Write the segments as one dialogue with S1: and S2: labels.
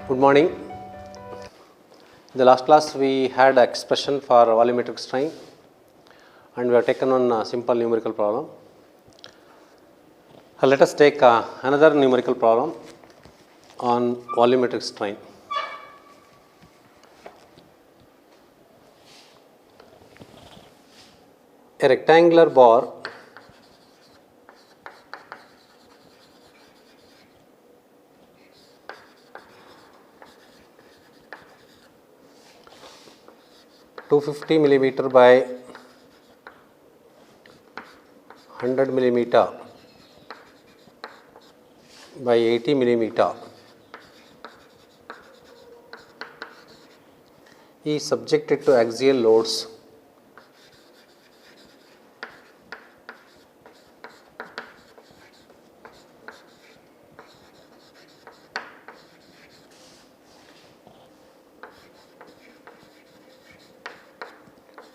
S1: Good morning. In the last class we had expression for volumetric strain and we have taken on a simple numerical problem. Let us take another numerical problem on volumetric strain. A rectangular bar (250 millimeter by 100 millimeter by 80 millimeter is subjected to axial loads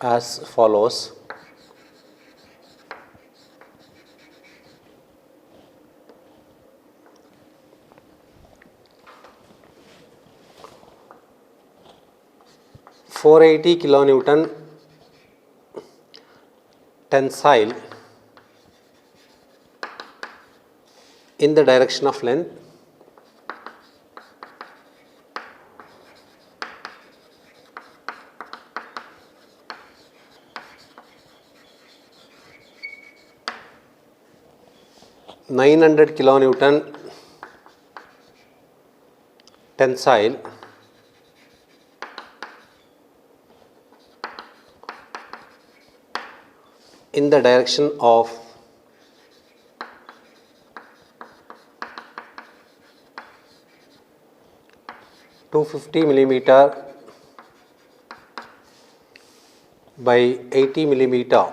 S1: as follows. (480 kilonewton tensile in the direction of length, (900 kilonewton tensile in the direction of (250 millimeter by 80 millimeter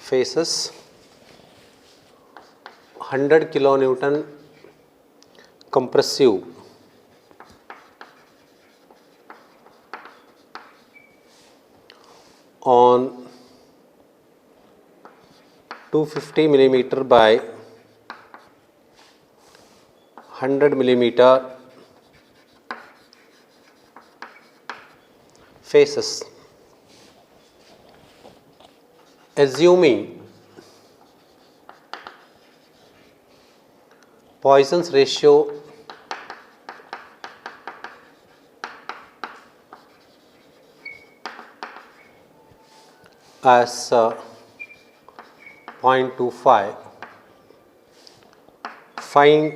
S1: faces 100 kilonewton compressive on 250 millimeter by 100 millimeter faces. Assuming Poisson's ratio as 0.25, find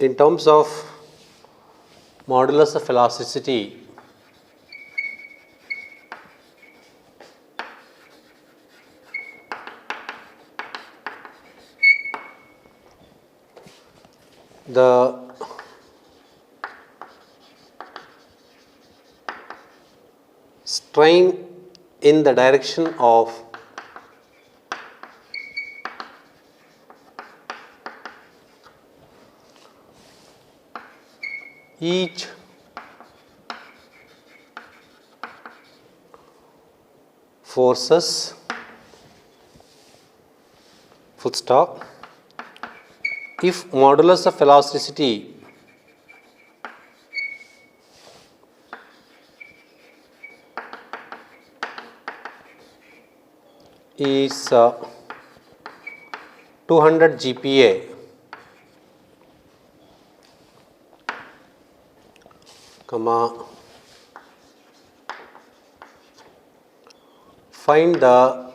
S1: in terms of modulus of elasticity the strain in the direction of each forces full stop if modulus of elasticity is 200 GPa, find the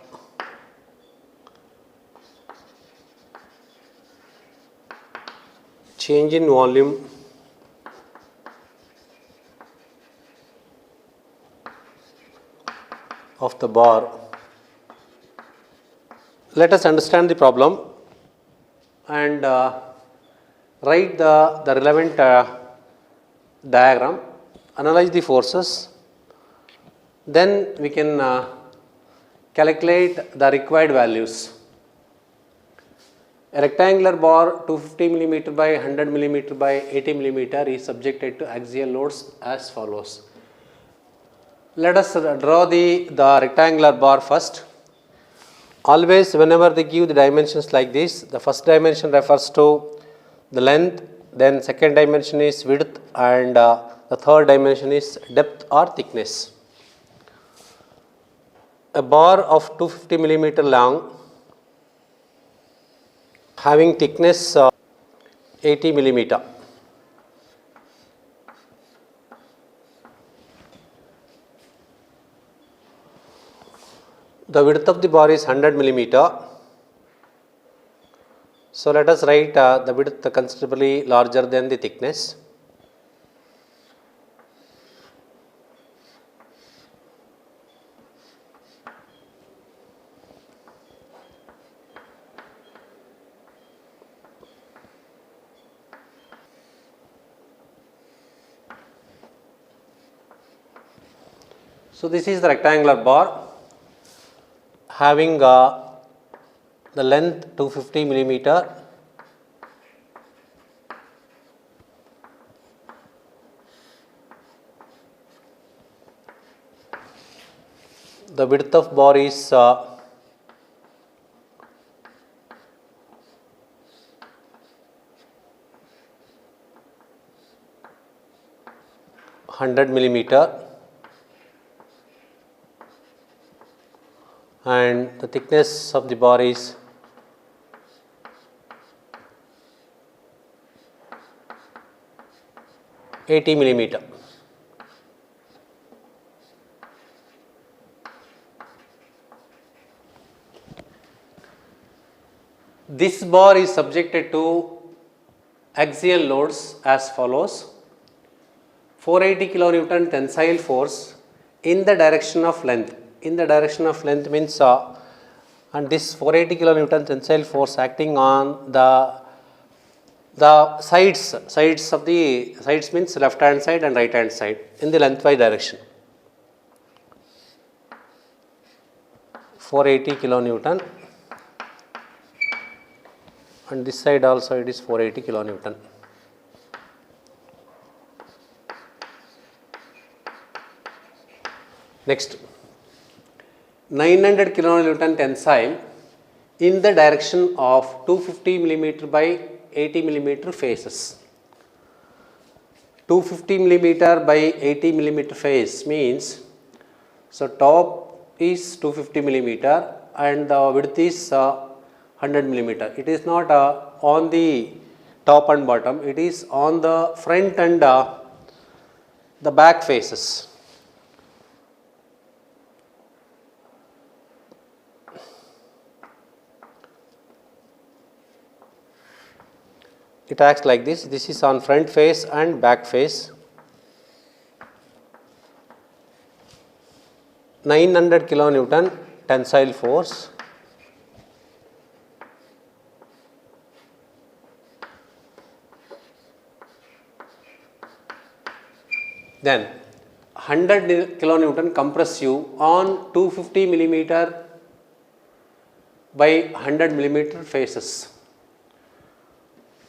S1: change in volume of the bar. Let us understand the problem and write the relevant diagram, analyze the forces, then we can calculate the required values. A rectangular bar 250 millimeter by 100 millimeter by 80 millimeter is subjected to axial loads as follows. Let us draw the rectangular bar first. Always whenever they give the dimensions like this, the first dimension refers to the length, then second dimension is width, and the third dimension is depth or thickness. A bar of 250 millimeter long having thickness 80 millimeter. The width of the bar is 100 millimeter. So let us write the width considerably larger than the thickness. So this is the rectangular bar having the length 250 millimeter, the width of bar is 100 millimeter, and the thickness of the bar is 80 millimeter. This bar is subjected to axial loads as follows: 480 kilonewton tensile force in the direction of length. In the direction of length means and this 480 kilonewton tensile force acting on the sides of the sides means left hand side and right hand side in the lengthwise direction. 480 kilonewton, and this side also it is 480 kilonewton. Next, 900 kilonewton tensile in the direction of 250 millimeter by 80 millimeter faces. 250 millimeter by 80 millimeter face means, so top is 250 millimeter and the width is 100 millimeter. It is not on the top and bottom, it is on the front and the back faces. It acts like this. This is on front face and back face. 900 kilonewton tensile force. Then 100 kilonewton compressive on 250 millimeter by 100 millimeter faces.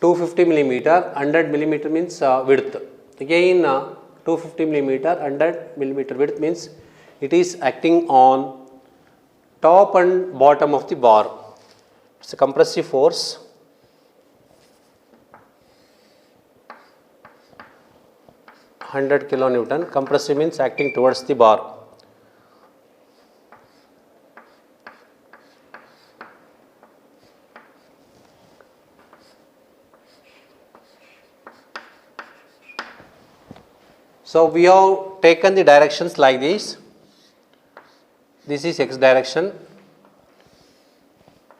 S1: 250 millimeter, 100 millimeter means width. Again 250 millimeter, 100 millimeter width means it is acting on top and bottom of the bar. It's a compressive force. (100 kilonewton). Compressive means acting towards the bar. So we have taken the directions like this. This is x direction,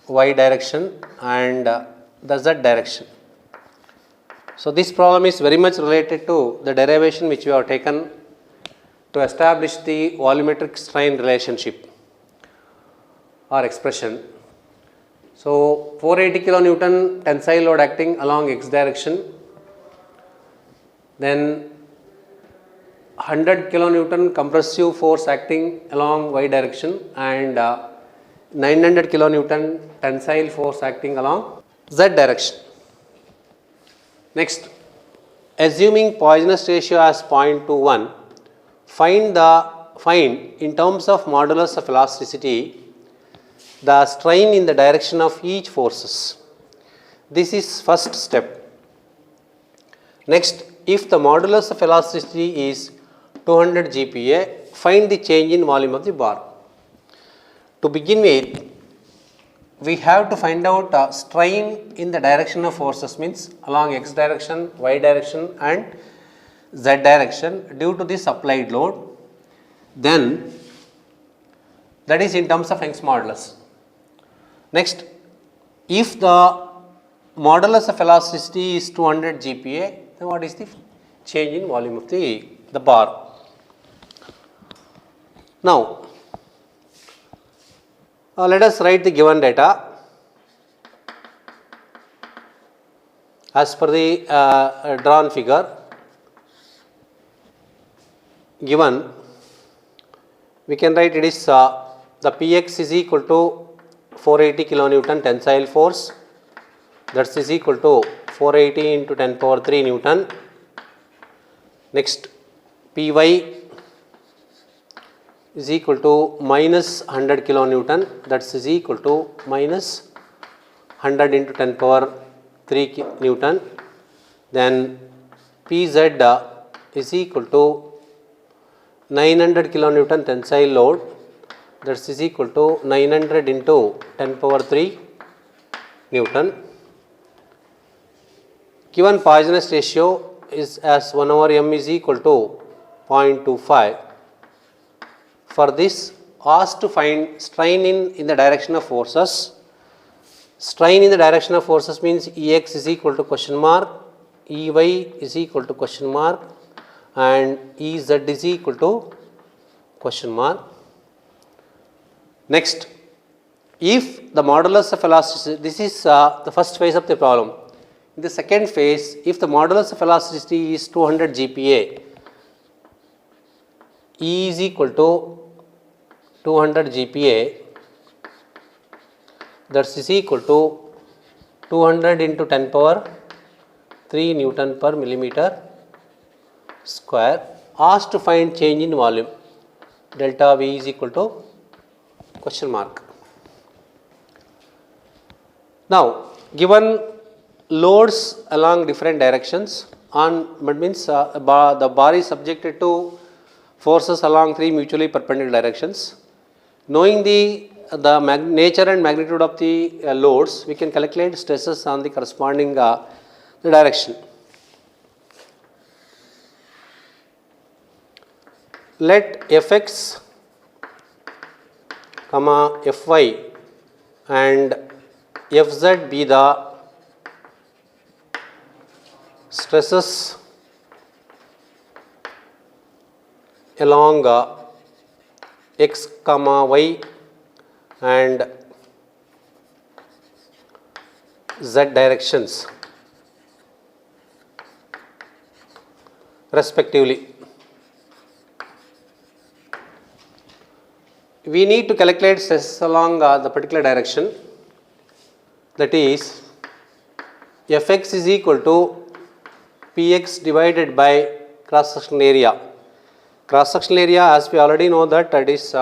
S1: y direction, and the z direction. So this problem is very much related to the derivation which we have taken to establish the volumetric strain relationship or expression. So 480 kilonewton tensile load acting along x direction, then 100 kilonewton compressive force acting along y direction, and 900 kilonewton tensile force acting along z direction. Next, assuming Poisson's ratio as 0.21, find the find in terms of modulus of elasticity the strain in the direction of each forces. This is first step. Next, if the modulus of elasticity is 200 GPa, find the change in volume of the bar. To begin with, we have to find out strain in the direction of forces, means along x direction, y direction and z direction due to this applied load. Then that is in terms of Young's modulus. Next, if the modulus of elasticity is 200 GPa, then what is the change in volume of the bar? Now, let us write the given data. As per the drawn figure, given, we can write it is the Px is equal to 480 kilonewton tensile force, that is equal to 480 into 10 power 3 Newton. Next, Py is equal to minus 100 kilonewton, that is equal to minus 100 into 10 power 3 Newton. Then Pz is equal to 900 kilonewton tensile load, that is equal to 900 into 10 power 3 Newton. Given Poisson's ratio is as 1 over m is equal to 0.25. For this, asked to find strain in the direction of forces. Strain in the direction of forces means Ex is equal to question mark, Ey is equal to question mark and Ez is equal to question mark. Next, if the modulus of elasticity, this is the first phase of the problem. In the second phase, if the modulus of elasticity is 200 GPa, E is equal to 200 GPa, that is equal to 200 into 10 power 3 Newton per millimeter square. Asked to find change in volume, delta V is equal to question mark. Now, given loads along different directions means the bar is subjected to forces along 3 mutually perpendicular directions. Knowing the nature and magnitude of the loads, we can calculate stresses on the corresponding direction. Let Fx, Fy and Fz be the stresses along x, y and z directions respectively. We need to calculate stress along the particular direction, that is Fx is equal to Px divided by cross sectional area. Cross sectional area, as we already know that it is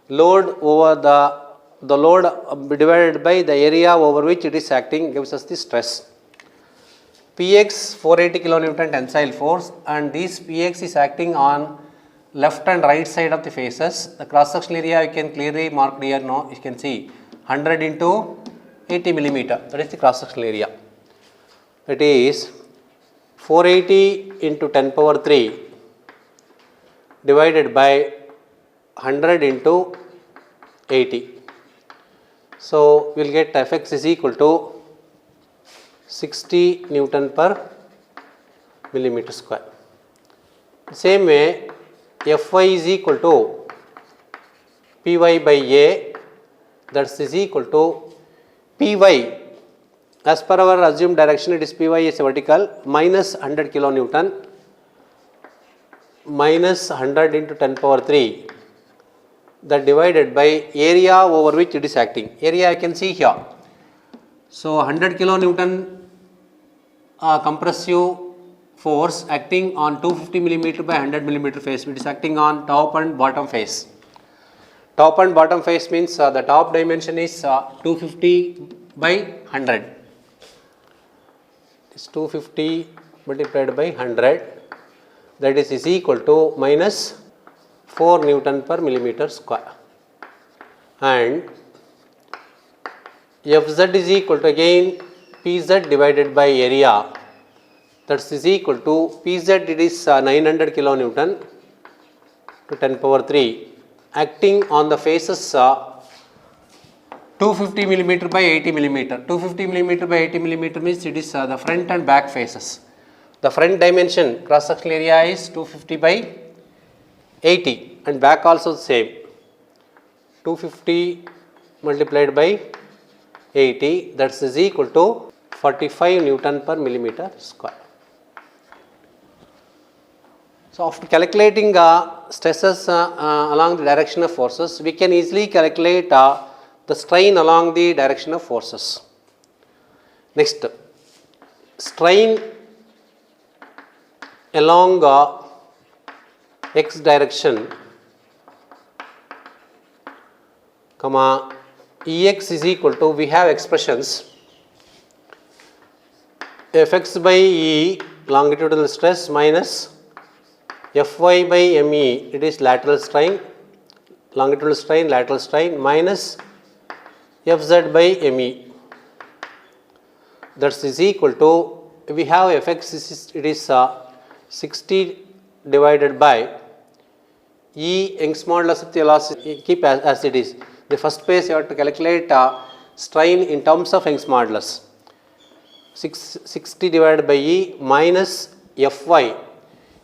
S1: load over the load divided by the area over which it is acting gives us the stress. Px 480 kilonewton tensile force, and this Px is acting on left and right side of the faces. The cross sectional area you can clearly mark here now, you can see 100 into 80 millimeter, that is the cross sectional area. That is 480 into 10 power 3 divided by 100 into 80. So, we will get Fx is equal to 60 Newton per millimeter square. Same way, Fy is equal to Py by A, that is equal to Py, as per our assumed direction it is Py is vertical, minus 100 kilonewton minus 100 into 10 power 3, that divided by area over which it is acting. Area you can see here. So, 100 kilonewton compressive force acting on 250 millimeter by 100 millimeter face. It is acting on top and bottom face. Top and bottom face means the top dimension is 250 by 100. It is 250 multiplied by 100, that is equal to minus 4 Newton per millimeter square. And Fz is equal to again Pz divided by area, that is equal to Pz, it is 900 kilonewton to 10 power 3, acting on the faces 250 millimeter by 80 millimeter. 250 millimeter by 80 millimeter means it is the front and back faces. The front dimension cross sectional area is 250 by 80 and back also same, 250 multiplied by 80, that is equal to 45 Newton per millimeter square. So after calculating stresses along the direction of forces, we can easily calculate the strain along the direction of forces. Next, strain along x direction, comma Ex is equal to, we have expressions Fx by E longitudinal stress minus Fy by Me, it is lateral strain, longitudinal strain, lateral strain, minus Fz by Me, that is equal to, we have Fx, it is 60 divided by E Young's modulus of the velocity, keep as it is. The first phase you have to calculate strain in terms of Young's modulus. 60 divided by E minus Fy.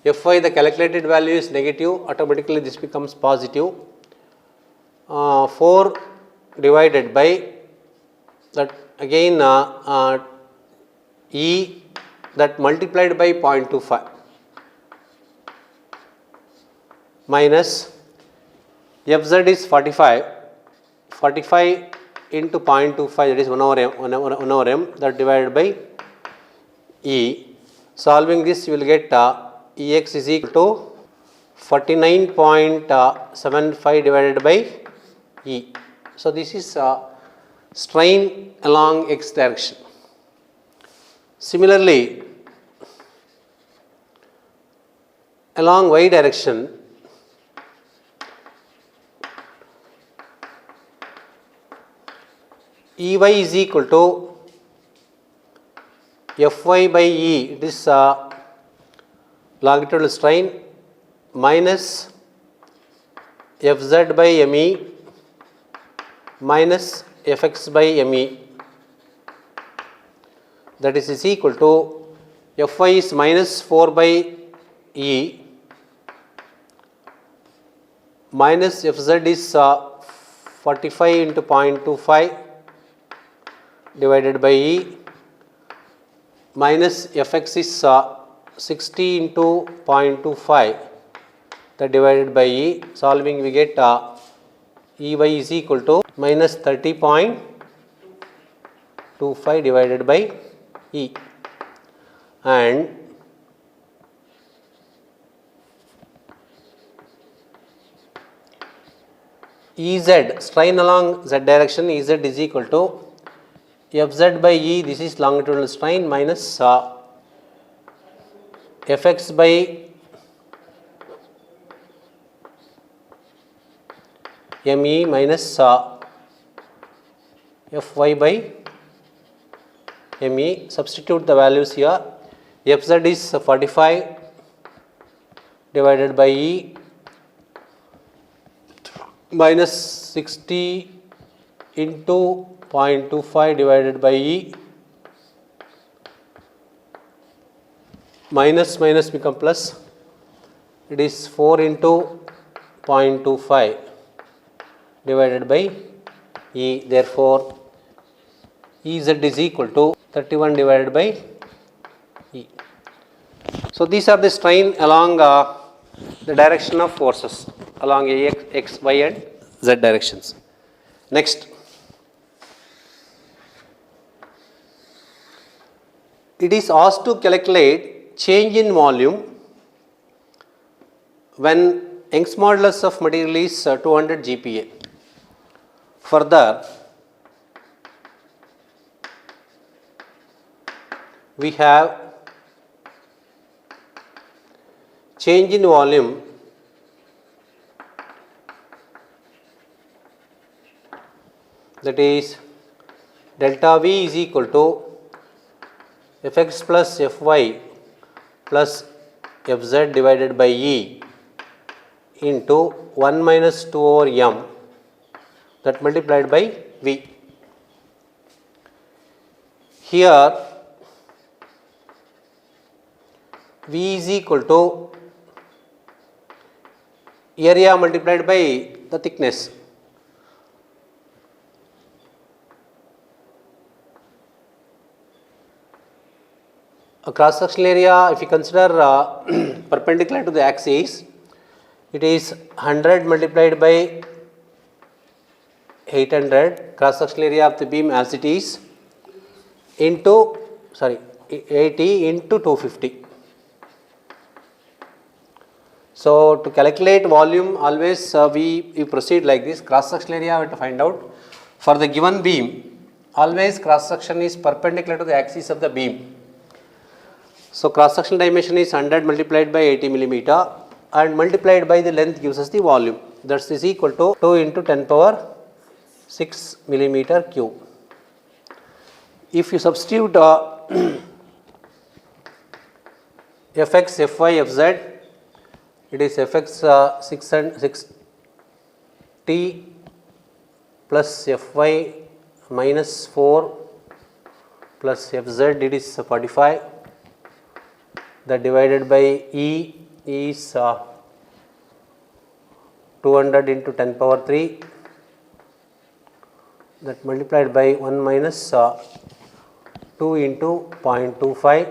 S1: Fy, the calculated value is negative, automatically this becomes positive. 4 divided by that again E, that multiplied by 0.25 minus Fz is 45 into 0.25, that is 1 over m, that divided by E. Solving this, you will get Ex is equal to 49.75 divided by E. So this is strain along x direction. Similarly, along y direction, Ey is equal to Fy by E, it is longitudinal strain, minus Fz by Me minus Fx by Me, that is equal to, Fy is minus 4 by E minus Fz is 45 into 0.25 divided by E minus Fx is 60 into 0.25, that divided by E. Solving, we get Ey is equal to minus 30.25 divided by E. And Ez, strain along z direction, Ez is equal to Fz by E, this is longitudinal strain, minus Fx by Me minus Fy by Me. Substitute the values here. Fz is 45 divided by E minus 60 into 0.25 divided by E, minus become plus, it is 4 into 0.25 divided by E. Therefore, Ez is equal to 31 divided by E. So these are the strain along the direction of forces along x, y and z directions. Next, it is asked to calculate change in volume when Young's modulus of material is 200 GPa. Further, we have change in volume that is delta V is equal to Fx plus Fy plus Fz divided by E into 1 minus 2 over m that multiplied by V. Here V is equal to area multiplied by the thickness. A cross sectional area, if you consider perpendicular to the axis, it is 100 multiplied by 800 cross sectional area of the beam as it is into 80 into 250. So to calculate volume, always we proceed like this. Cross sectional area we have to find out. For the given beam, always cross section is perpendicular to the axis of the beam. So cross sectional dimension is 100 multiplied by 80 millimeter and multiplied by the length gives us the volume. That is equal to 2 into 10 power 6 millimeter cube. If you substitute Fx, Fy, Fz, it is Fx 6t plus Fy minus 4 plus Fz, it is 45. That divided by E is 200 into 10 power 3, that multiplied by 1 minus 2 into 0.25,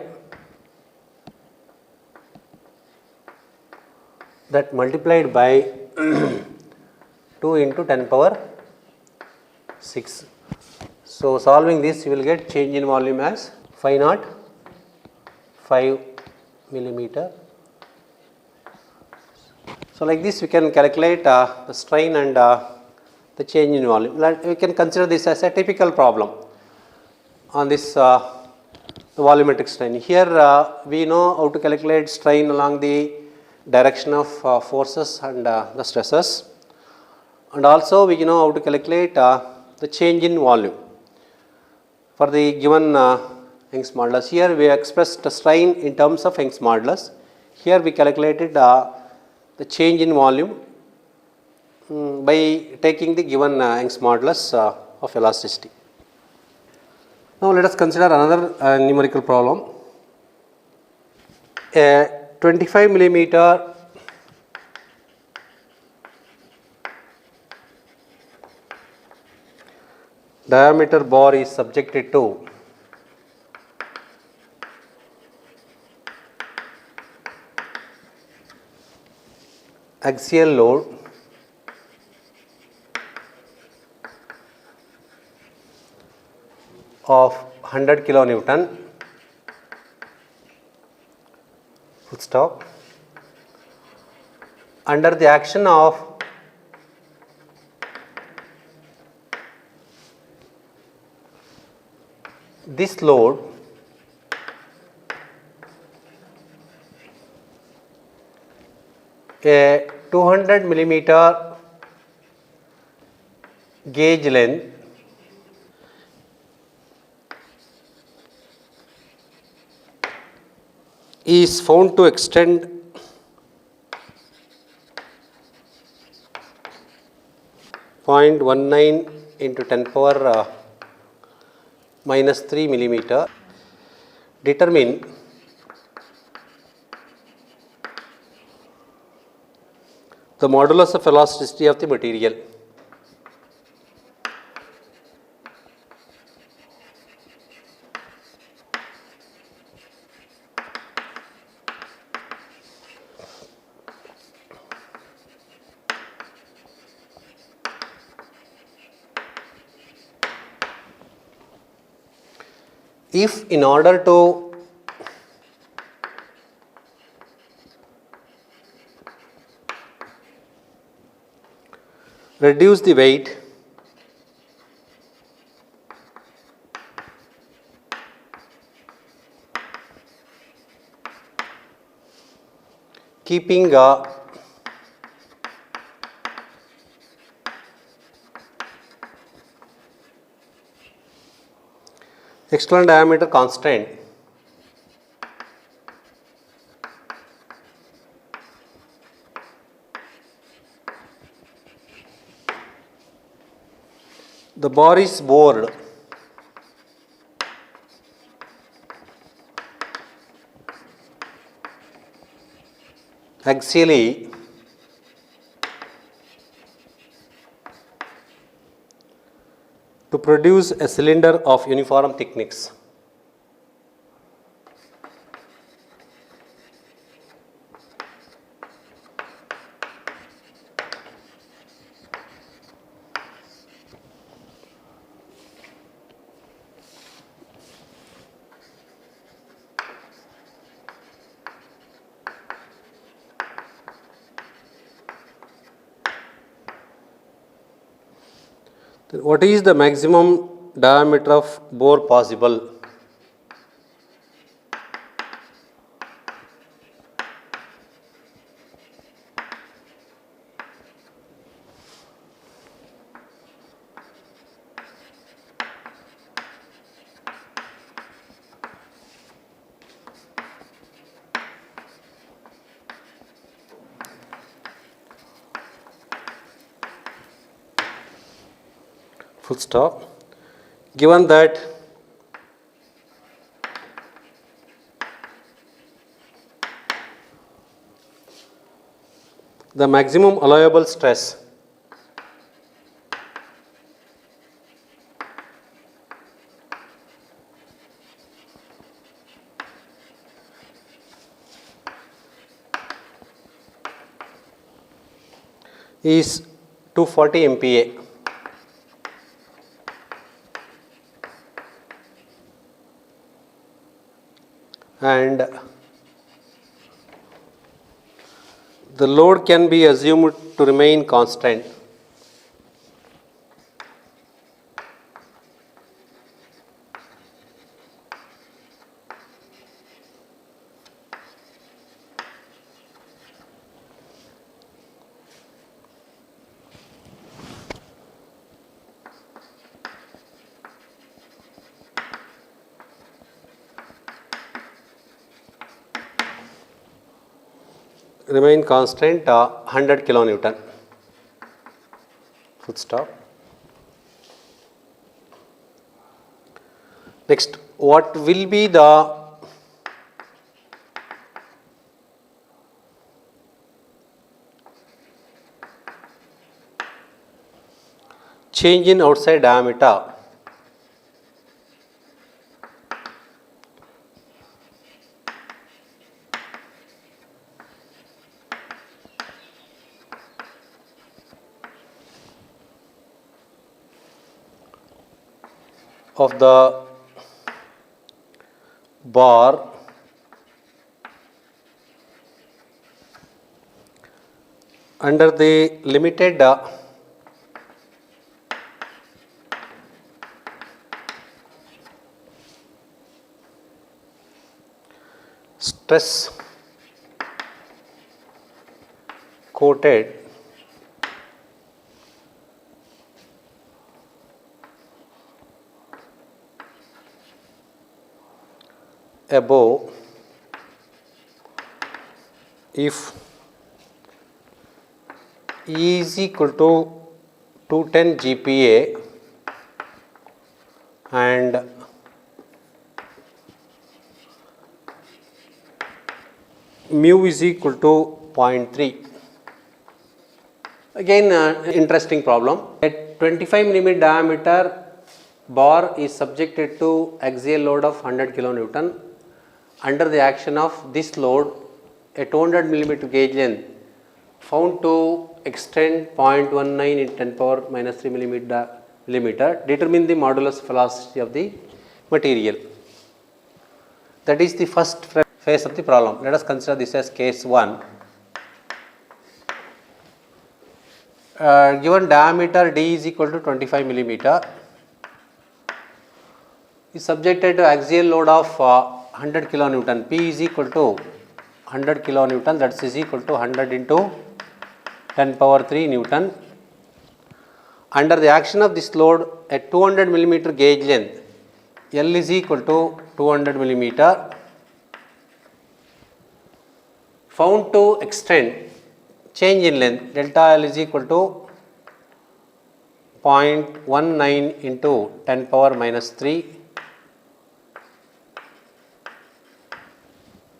S1: that multiplied by 2 into 10 power 6. So solving this, you will get change in volume as phi naught 5 millimeter. So like this we can calculate the strain and the change in volume. We can consider this as a typical problem on this the volumetric strain. Here we know how to calculate strain along the direction of forces and the stresses, and also we know how to calculate the change in volume for the given Young's modulus. Here we expressed the strain in terms of Young's modulus. Here we calculated the change in volume by taking the given Young's modulus of elasticity. Now let us consider another numerical problem. A 25 millimeter diameter bar is subjected to axial load of 100 kilonewton, full stop, under the action of this load a 200 millimeter gauge length is found to extend .19 into 10 power minus 3 millimeter. Determine the modulus of elasticity of the material. If in order to reduce the weight keeping external diameter constant the bar is bored axially to produce a cylinder of uniform thickness. What is the maximum diameter of bore possible? Full stop. Given that the maximum allowable stress is 240 MPa and the load can be assumed to remain constant. Remain constant 100 kilonewton. Full stop. Next, what will be the change in outside diameter of the bar under the limited stress coated above if E is equal to 210 GPa and mu is equal to 0.3. Again interesting problem. At 25 mm diameter bar is subjected to axial load of 100 kilonewton. Under the action of this load, a 200 mm gauge length found to extend 0.19 in 10 power minus 3 millimeter. Determine the modulus velocity of the material. That is the first phase of the problem. Let us consider this as case 1. given diameter D is equal to 25 millimeter, is subjected to axial load of 100 kilonewton. P is equal to 100 kilonewton, that is equal to 100 into 10 power 3 Newton. Under the action of this load at 200 millimeter gauge length, L is equal to 200 millimeter, found to extend change in length delta L is equal to 0.19 into 10 power minus 3.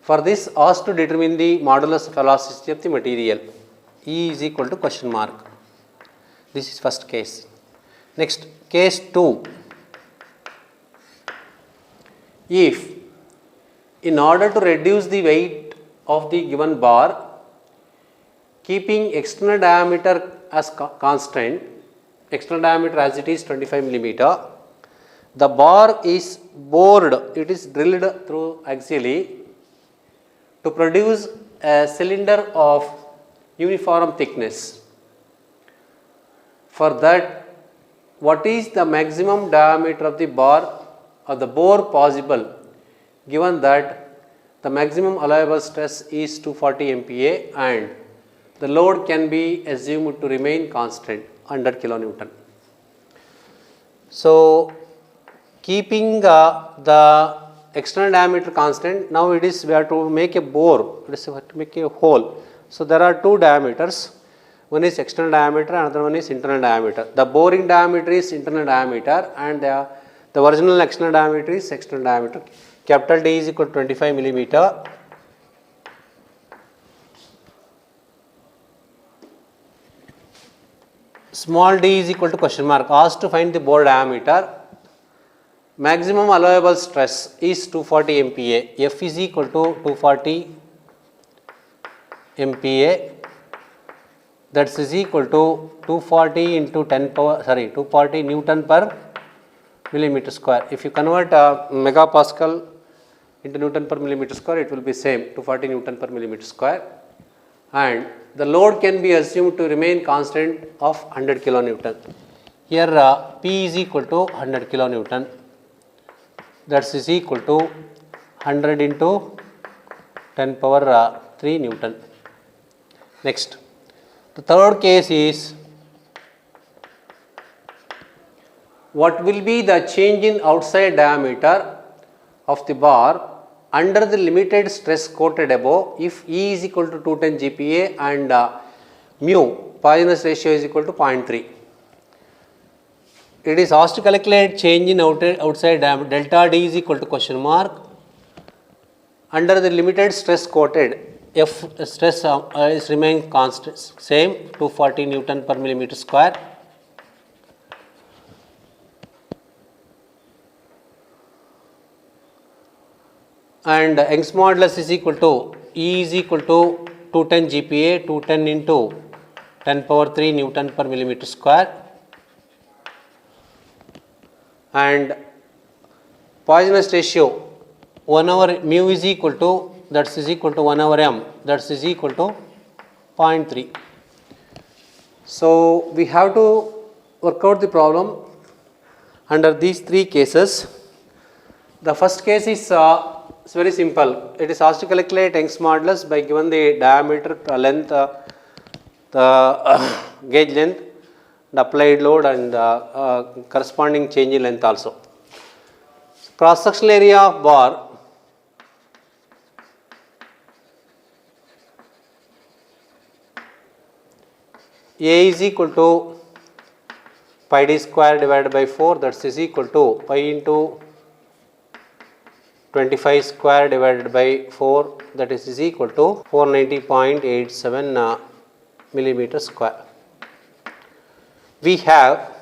S1: For this, asked to determine the modulus of elasticity of the material. E is equal to question mark. This is first case. Next, case 2. If in order to reduce the weight of the given bar, keeping external diameter as constant, external diameter as it is 25 millimeter, the bar is bored, it is drilled through axially to produce a cylinder of uniform thickness. For that, what is the maximum diameter of the bar or the bore possible, given that the maximum allowable stress is 240 MPa and the load can be assumed to remain constant 100 kilonewton. So, keeping the external diameter constant, now it is we have to make a bore, we have to make a hole. So, there are two diameters, one is external diameter, another one is internal diameter. The boring diameter is internal diameter and the original external diameter is external diameter. Capital D is equal to 25 millimeter. Small d is equal to question mark. Asked to find the bore diameter. Maximum allowable stress is 240 MPa. F is equal to 240 MPa. That is equal to 240 into 240 Newton per millimeter square. If you convert megapascal into Newton per millimeter square, it will be same 240 Newton per millimeter square, and the load can be assumed to remain constant of 100 kilonewton. Here P is equal to 100 kilonewton, that is equal to 100 into 10 power 3 Newton. Next, the third case is what will be the change in outside diameter of the bar under the limited stress quoted above if E is equal to 210 GPa and mu Poisson ratio is equal to 0.3. It is asked to calculate change in outside diameter delta D is equal to question mark under the limited stress quoted. F stress is remain constant, same 240 Newton per millimeter square. And Young's modulus is equal to E is equal to 210 GPa, 210 into 10 power 3 Newton per millimeter square, and Poisson's ratio 1 over mu is equal to, that is equal to 1 over m, that is equal to 0.3. So, we have to work out the problem under these three cases. The first case is it's very simple. It is asked to calculate Young's modulus by given the diameter, length, the gauge length, the applied load and corresponding change in length also. Cross sectional area of bar A is equal to pi d square divided by 4, that is equal to pi into 25 square divided by 4, that is equal to 490.87 millimeter square. We have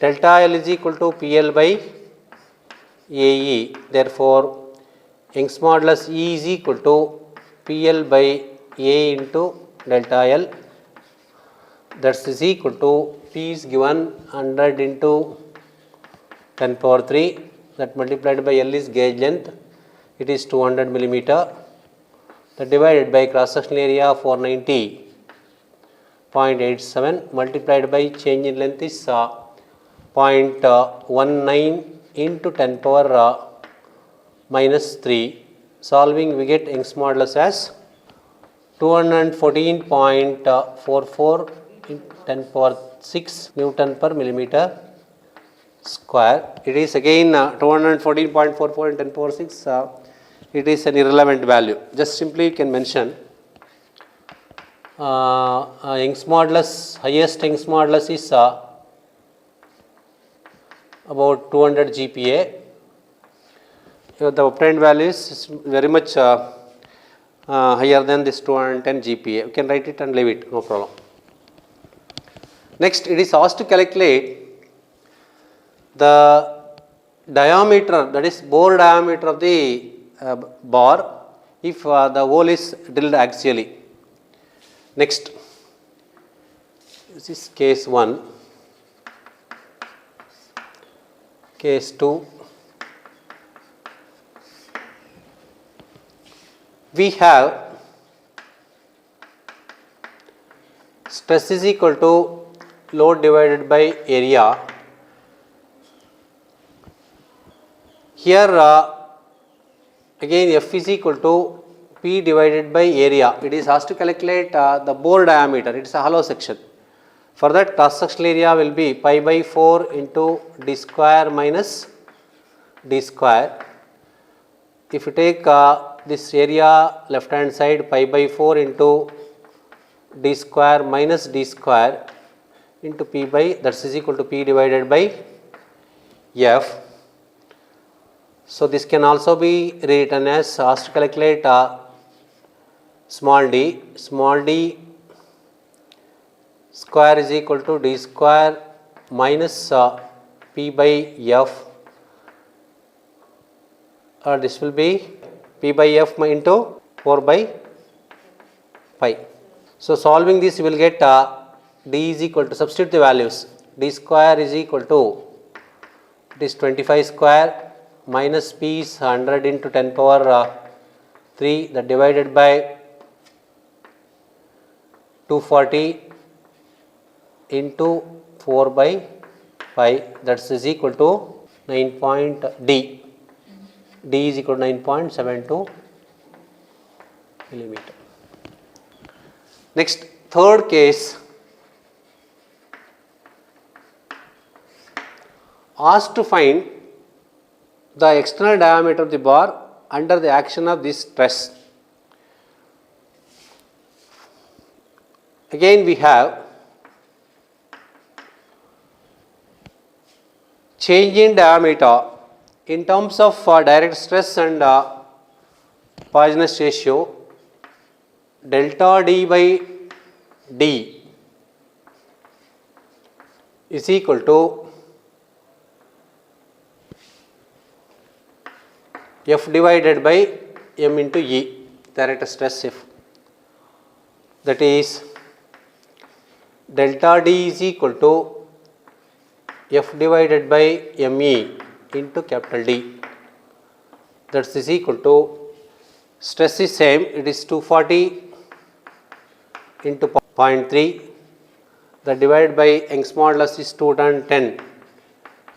S1: delta L is equal to PL by AE. Therefore, Young's modulus E is equal to PL by A into delta L. That is equal to P is given 100 into 10 power 3, that multiplied by L is gauge length, it is 200 millimeter, that divided by cross sectional area 490.87 multiplied by change in length is 0.19 into 10 power minus 3. Solving we get Young's modulus as 214.44 in 10 power 6 Newton per millimeter square. It is again 214.44 in 10 power 6. It is an irrelevant value. Just simply you can mention Young's modulus, highest Young's modulus is about 200 GPa. The obtained value is very much higher than this 210 GPa. You can write it and leave it, no problem. Next, it is asked to calculate the diameter, that is bore diameter of the bar if the hole is drilled axially. Next, this is case 1, case 2. We have stress is equal to load divided by area. Here again F is equal to P divided by area. It is asked to calculate the bore diameter. It is a hollow section. For that, cross sectional area will be pi by 4 into d square minus d square. If you take this area left hand side, pi by 4 into d square minus d square into P by, that is equal to P divided by F. So this can also be rewritten as asked to calculate small d square is equal to d square minus P by F, or this will be P by F into 4 by pi. So solving this you will get d is equal to, substitute the values, d square is equal to, it is 25 square minus P is 100 into 10 power 3, that divided by 240 into 4 by pi, that is equal to 9 d. D is equal to 9.72 millimeter. Next, third case, asked to find the external diameter of the bar under the action of this stress. Again we have change in diameter in terms of direct stress and Poisson ratio, delta d by d is equal to F divided by m into E, direct stress F. That is delta d is equal to F divided by me into capital D. That is equal to, stress is same, it is 240 into 0.3, that divided by Young's modulus is 210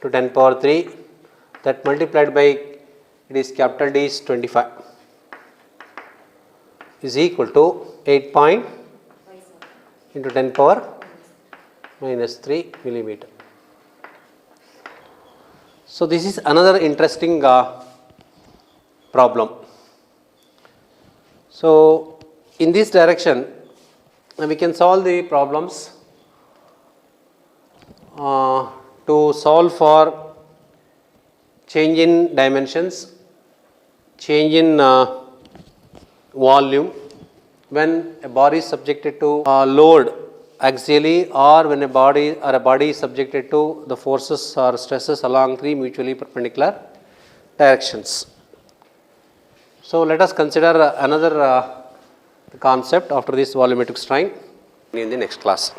S1: to 10 power 3, that multiplied by, it is capital D is 25, is equal to 8 into 10 power minus 3 millimeter. So this is another interesting problem. So in this direction we can solve the problems to solve for change in dimensions, change in volume when a body is subjected to load axially, or when a body is subjected to the forces or stresses along 3 mutually perpendicular directions. So let us consider another concept after this volumetric strain in the next class.